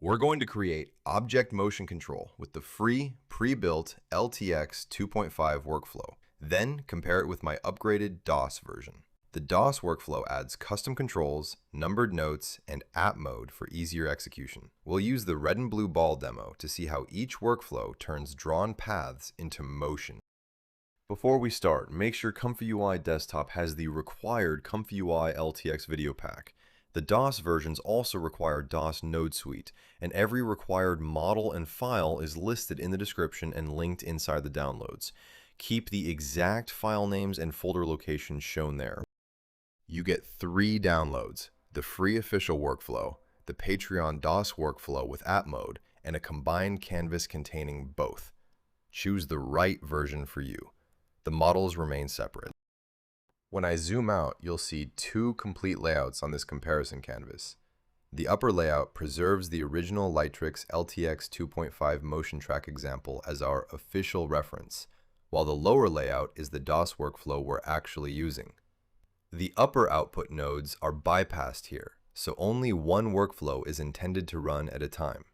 We're going to create object motion control with the free, pre-built LTX 2.5 workflow, then compare it with my upgraded DOS version. The DOS workflow adds custom controls, numbered notes, and app mode for easier execution. We'll use the red and blue ball demo to see how each workflow turns drawn paths into motion. Before we start, make sure ComfyUI Desktop has the required ComfyUI-LTXVideo pack. The DOS versions also require DOS Node Suite, and every required model and file is listed in the description and linked inside the downloads. Keep the exact file names and folder locations shown there. You get 3 downloads: the free official workflow, the Patreon DOS workflow with app mode, and a combined canvas containing both. Choose the right version for you. The models remain separate. When I zoom out, you'll see 2 complete layouts on this comparison canvas. The upper layout preserves the original Lightrix LTX 2.5 motion track example as our official reference, while the lower layout is the DOS workflow we're actually using. The upper output nodes are bypassed here, so only one workflow is intended to run at a time.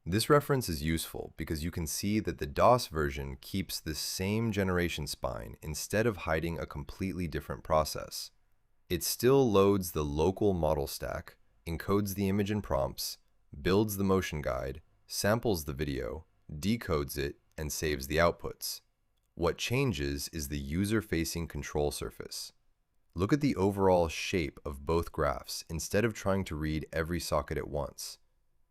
This reference is useful because you can see that the DOS version keeps the same generation spine instead of hiding a completely different process. It still loads the local model stack, encodes the image and prompts, builds the motion guide, samples the video, decodes it, and saves the outputs. What changes is the user-facing control surface. Look at the overall shape of both graphs instead of trying to read every socket at once.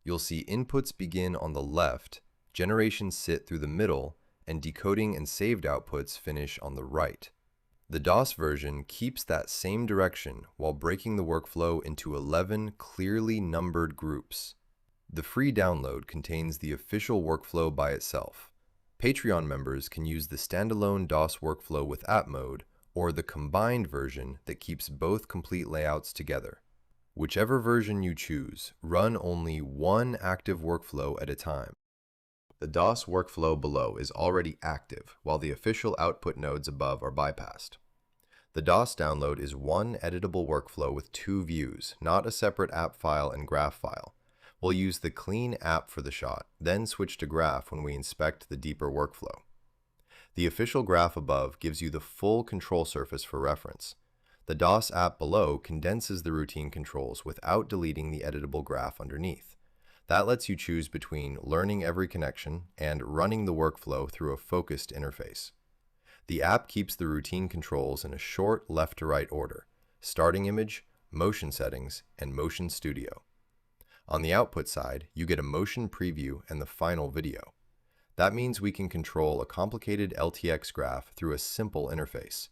You'll see inputs begin on the left, generations sit through the middle, and decoding and saved outputs finish on the right. The DOS version keeps that same direction while breaking the workflow into 11 clearly numbered groups. The free download contains the official workflow by itself. Patreon members can use the standalone DOS workflow with app mode or the combined version that keeps both complete layouts together. Whichever version you choose, run only one active workflow at a time. The DOS workflow below is already active, while the official output nodes above are bypassed. The DOS download is one editable workflow with 2 views, not a separate app file and graph file. We'll use the clean app for the shot, then switch to graph when we inspect the deeper workflow. The official graph above gives you the full control surface for reference. The DOS app below condenses the routine controls without deleting the editable graph underneath. That lets you choose between learning every connection and running the workflow through a focused interface. The app keeps the routine controls in a short left-to-right order: starting image, motion settings, and motion studio. On the output side, you get a motion preview and the final video. That means we can control a complicated LTX graph through a simple interface.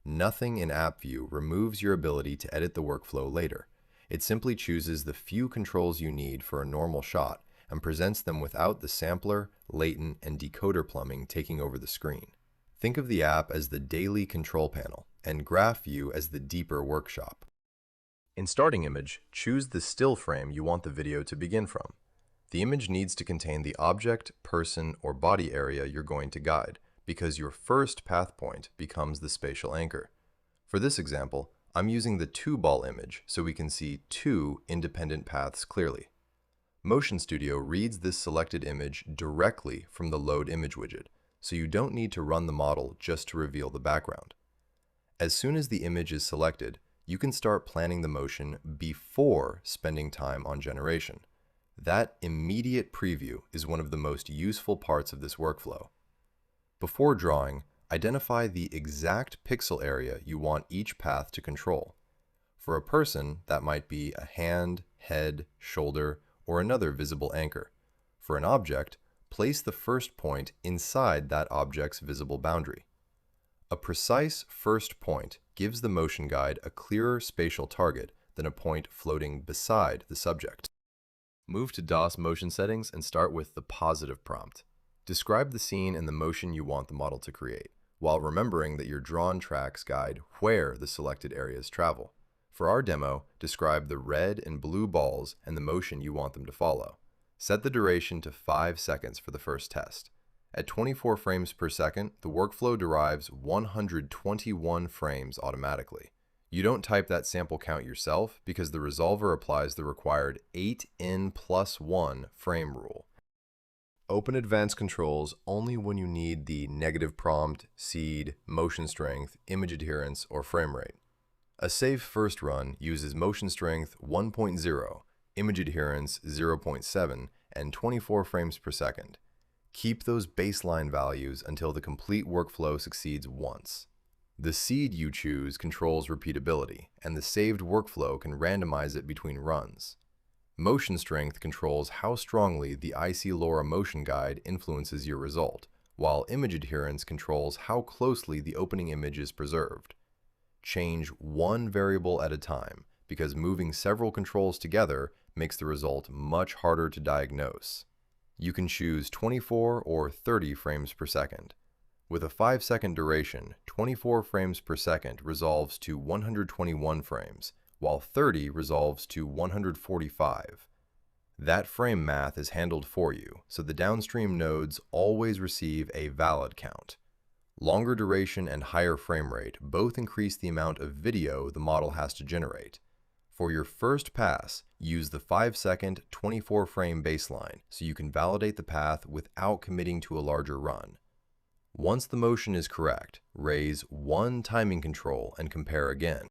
Nothing in App View removes your ability to edit the workflow later. It simply chooses the few controls you need for a normal shot and presents them without the sampler, latent, and decoder plumbing taking over the screen. Think of the app as the daily control panel and Graph View as the deeper workshop. In starting image, choose the still frame you want the video to begin from. The image needs to contain the object, person, or body area you're going to guide, because your first path point becomes the spatial anchor. For this example, I'm using the 2-ball image so we can see 2 independent paths clearly. Motion Studio reads this selected image directly from the Load Image widget, so you don't need to run the model just to reveal the background. As soon as the image is selected, you can start planning the motion before spending time on generation. That immediate preview is one of the most useful parts of this workflow. Before drawing, identify the exact pixel area you want each path to control. For a person, that might be a hand, head, shoulder, or another visible anchor. For an object, place the first point inside that object's visible boundary. A precise first point gives the motion guide a clearer spatial target than a point floating beside the subject. Move to DOS motion settings and start with the positive prompt. Describe the scene and the motion you want the model to create, while remembering that your drawn tracks guide where the selected areas travel. For our demo, describe the red and blue balls and the motion you want them to follow. Set the duration to 5 seconds for the first test. At 24 frames per second, the workflow derives 121 frames automatically. You don't type that sample count yourself because the resolver applies the required 8in+1 frame rule. Open advanced controls only when you need the negative prompt, seed, motion strength, image adherence, or frame rate. A safe first run uses motion strength 1.0, image adherence 0.7, and 24 frames per second. Keep those baseline values until the complete workflow succeeds once. The seed you choose controls repeatability, and the saved workflow can randomize it between runs. Motion strength controls how strongly the IC LoRa motion guide influences your result, while image adherence controls how closely the opening image is preserved. Change one variable at a time, because moving several controls together makes the result much harder to diagnose. You can choose 24 or 30 frames per second. With a 5-second duration, 24 frames per second resolves to 121 frames, while 30 resolves to 145. That frame math is handled for you, so the downstream nodes always receive a valid count. Longer duration and higher frame rate both increase the amount of video the model has to generate. For your first pass, use the 5-second, 24-frame baseline so you can validate the path without committing to a larger run. Once the motion is correct, raise one timing control and compare again.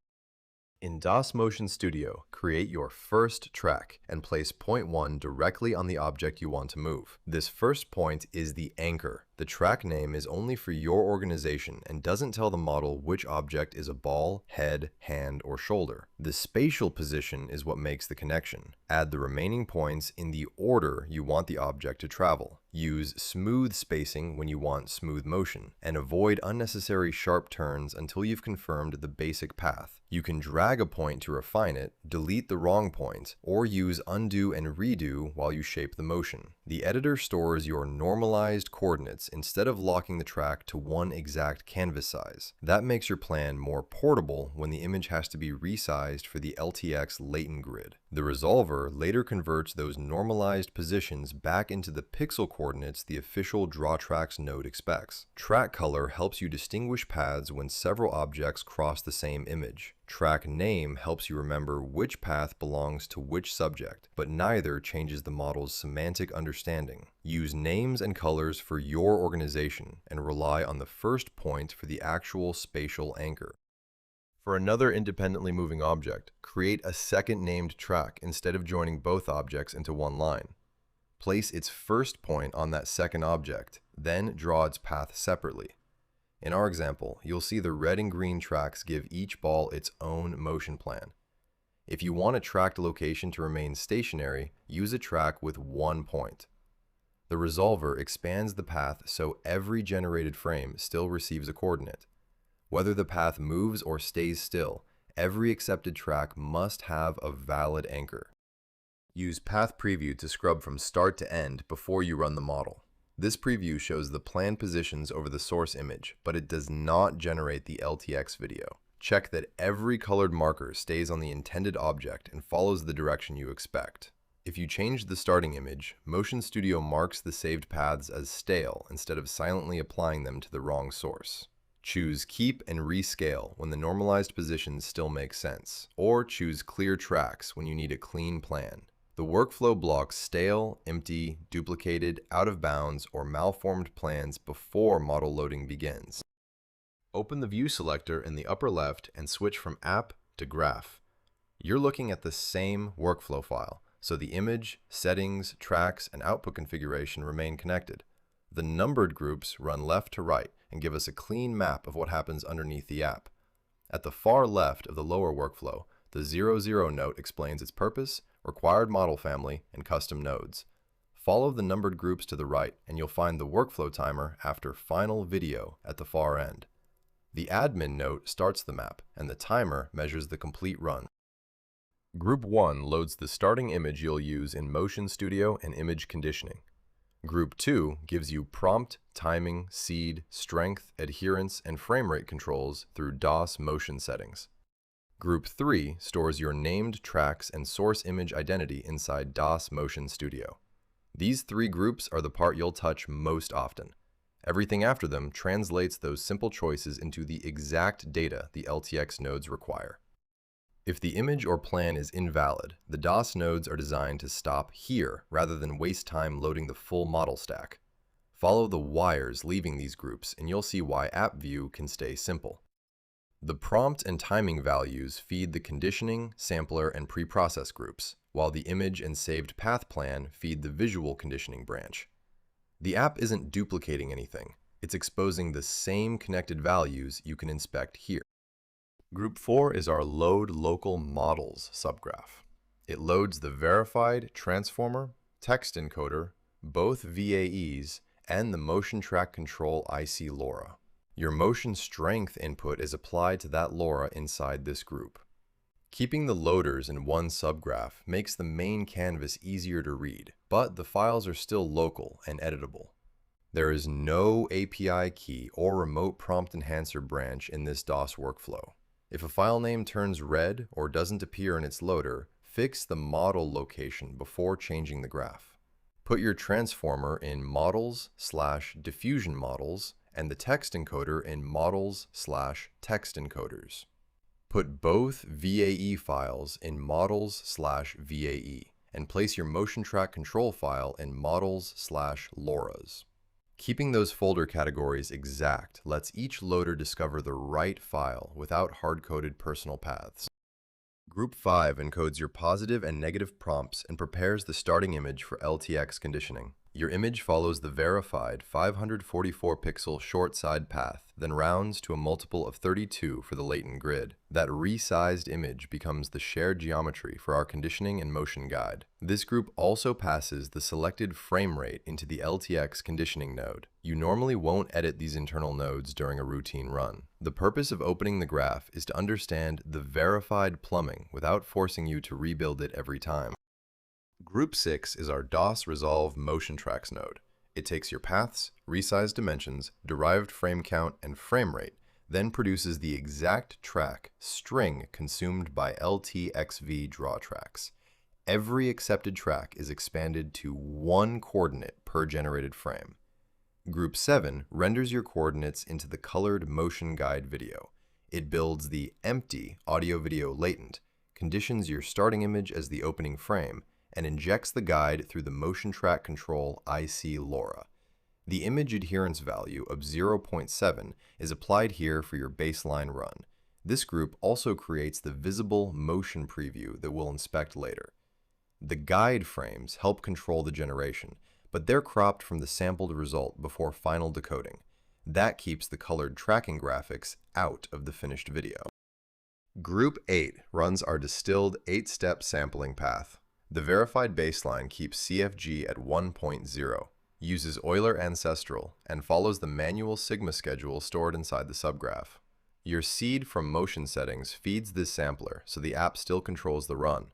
In DOS Motion Studio, create your first track and place point 1 directly on the object you want to move. This first point is the anchor. The track name is only for your organization and doesn't tell the model which object is a ball, head, hand, or shoulder. The spatial position is what makes the connection. Add the remaining points in the order you want the object to travel. Use smooth spacing when you want smooth motion, and avoid unnecessary sharp turns until you've confirmed the basic path. You can drag a point to refine it, delete the wrong point, or use undo and redo while you shape the motion. The editor stores your normalized coordinates instead of locking the track to one exact canvas size. That makes your plan more portable when the image has to be resized for the LTX latent grid. The resolver later converts those normalized positions back into the pixel coordinates the official DrawTracks node expects. Track color helps you distinguish paths when several objects cross the same image. Track name helps you remember which path belongs to which subject, but neither changes the model's semantic understanding. Use names and colors for your organization and rely on the first point for the actual spatial anchor. For another independently moving object, create a second named track instead of joining both objects into one line. Place its first point on that second object, then draw its path separately. In our example, you'll see the red and green tracks give each ball its own motion plan. If you want a tracked location to remain stationary, use a track with one point. The resolver expands the path so every generated frame still receives a coordinate. Whether the path moves or stays still, every accepted track must have a valid anchor. Use Path Preview to scrub from start to end before you run the model. This preview shows the planned positions over the source image, but it does not generate the LTX video. Check that every colored marker stays on the intended object and follows the direction you expect. If you change the starting image, Motion Studio marks the saved paths as stale instead of silently applying them to the wrong source. Choose Keep and Rescale when the normalized positions still make sense, or choose Clear Tracks when you need a clean plan. The workflow blocks stale, empty, duplicated, out of bounds, or malformed plans before model loading begins. Open the View selector in the upper left and switch from App to Graph. You're looking at the same workflow file, so the image, settings, tracks, and output configuration remain connected. The numbered groups run left to right and give us a clean map of what happens underneath the app. At the far left of the lower workflow, the 00 note explains its purpose, required model family, and custom nodes. Follow the numbered groups to the right and you'll find the workflow timer after Final Video at the far end. The admin note starts the map and the timer measures the complete run. Group 1 loads the starting image you'll use in Motion Studio and image conditioning. Group 2 gives you prompt, timing, seed, strength, adherence, and frame rate controls through DOS motion settings. Group 3 stores your named tracks and source image identity inside DOS Motion Studio. These three groups are the part you'll touch most often. Everything after them translates those simple choices into the exact data the LTX nodes require. If the image or plan is invalid, the DOS nodes are designed to stop here rather than waste time loading the full model stack. Follow the wires leaving these groups and you'll see why app view can stay simple. The prompt and timing values feed the conditioning, sampler, and preprocess groups, while the image and saved path plan feed the visual conditioning branch. The app isn't duplicating anything. It's exposing the same connected values you can inspect here. Group 4 is our Load Local Models subgraph. It loads the verified transformer, text encoder, both VAEs, and the motion track control IC LoRa. Your motion strength input is applied to that LoRa inside this group. Keeping the loaders in one subgraph makes the main canvas easier to read, but the files are still local and editable. There is no API key or remote prompt enhancer branch in this DOS workflow. If a file name turns red or doesn't appear in its loader, fix the model location before changing the graph. Put your transformer in models/diffusion models and the text encoder in models/text encoders. Put both VAE files in models/VAE and place your motion track control file in models/LoRa's. Keeping those folder categories exact lets each loader discover the right file without hard-coded personal paths. Group 5 encodes your positive and negative prompts and prepares the starting image for LTX conditioning. Your image follows the verified 544-pixel short side path, then rounds to a multiple of 32 for the latent grid. That resized image becomes the shared geometry for our conditioning and motion guide. This group also passes the selected frame rate into the LTX conditioning node. You normally won't edit these internal nodes during a routine run. The purpose of opening the graph is to understand the verified plumbing without forcing you to rebuild it every time. Group 6 is our DOS Resolve Motion Tracks node. It takes your paths, resized dimensions, derived frame count, and frame rate, then produces the exact track string consumed by LTXV draw tracks. Every accepted track is expanded to one coordinate per generated frame. Group 7 renders your coordinates into the colored motion guide video. It builds the empty audio-video latent, conditions your starting image as the opening frame, and injects the guide through the motion track control IC LoRa. The image adherence value of 0.7 is applied here for your baseline run. This group also creates the visible motion preview that we'll inspect later. The guide frames help control the generation, but they're cropped from the sampled result before final decoding. That keeps the colored tracking graphics out of the finished video. Group 8 runs our distilled 8-step sampling path. The verified baseline keeps CFG at 1.0, uses Euler ancestral, and follows the manual sigma schedule stored inside the subgraph. Your seed from motion settings feeds this sampler, so the app still controls the run.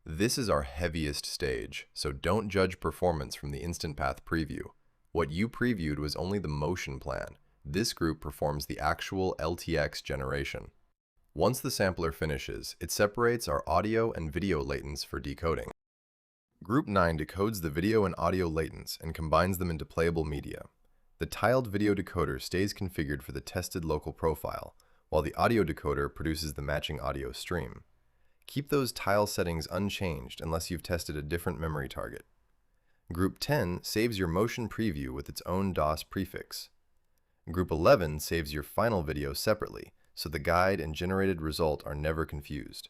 This is our heaviest stage, so don't judge performance from the instant path preview. What you previewed was only the motion plan. This group performs the actual LTX generation. Once the sampler finishes, it separates our audio and video latents for decoding. Group 9 decodes the video and audio latents and combines them into playable media. The tiled video decoder stays configured for the tested local profile, while the audio decoder produces the matching audio stream. Keep those tile settings unchanged unless you've tested a different memory target. Group 10 saves your motion preview with its own DOS prefix. Group 11 saves your final video separately, so the guide and generated result are never confused.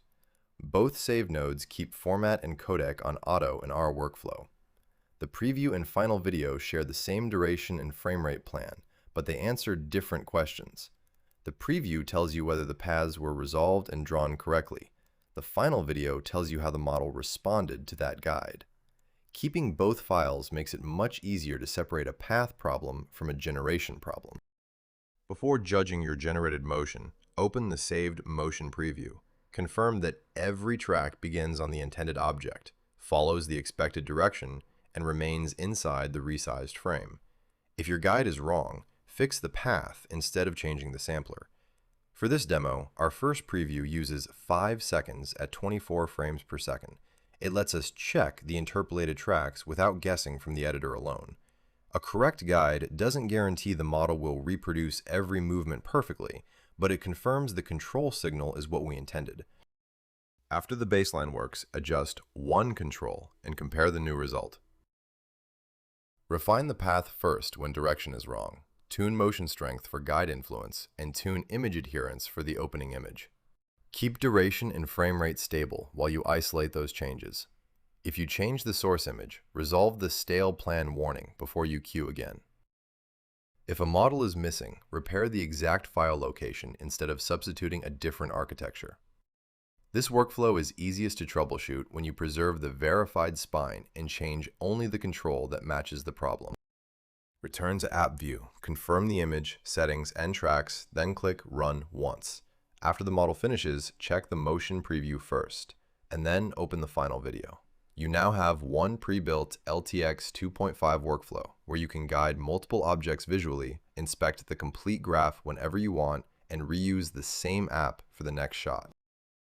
Both save nodes keep format and codec on auto in our workflow. The preview and final video share the same duration and frame rate plan, but they answer different questions. The preview tells you whether the paths were resolved and drawn correctly. The final video tells you how the model responded to that guide. Keeping both files makes it much easier to separate a path problem from a generation problem. Before judging your generated motion, open the saved motion preview. Confirm that every track begins on the intended object, follows the expected direction, and remains inside the resized frame. If your guide is wrong, fix the path instead of changing the sampler. For this demo, our first preview uses 5 seconds at 24 frames per second. It lets us check the interpolated tracks without guessing from the editor alone. A correct guide doesn't guarantee the model will reproduce every movement perfectly, but it confirms the control signal is what we intended. After the baseline works, adjust one control and compare the new result. Refine the path first when direction is wrong. Tune motion strength for guide influence, and tune image adherence for the opening image. Keep duration and frame rate stable while you isolate those changes. If you change the source image, resolve the stale plan warning before you queue again. If a model is missing, repair the exact file location instead of substituting a different architecture. This workflow is easiest to troubleshoot when you preserve the verified spine and change only the control that matches the problem. Return to App View, confirm the image, settings, and tracks, then click Run once. After the model finishes, check the motion preview first, and then open the final video. You now have one pre-built LTX 2.5 workflow where you can guide multiple objects visually, inspect the complete graph whenever you want, and reuse the same app for the next shot.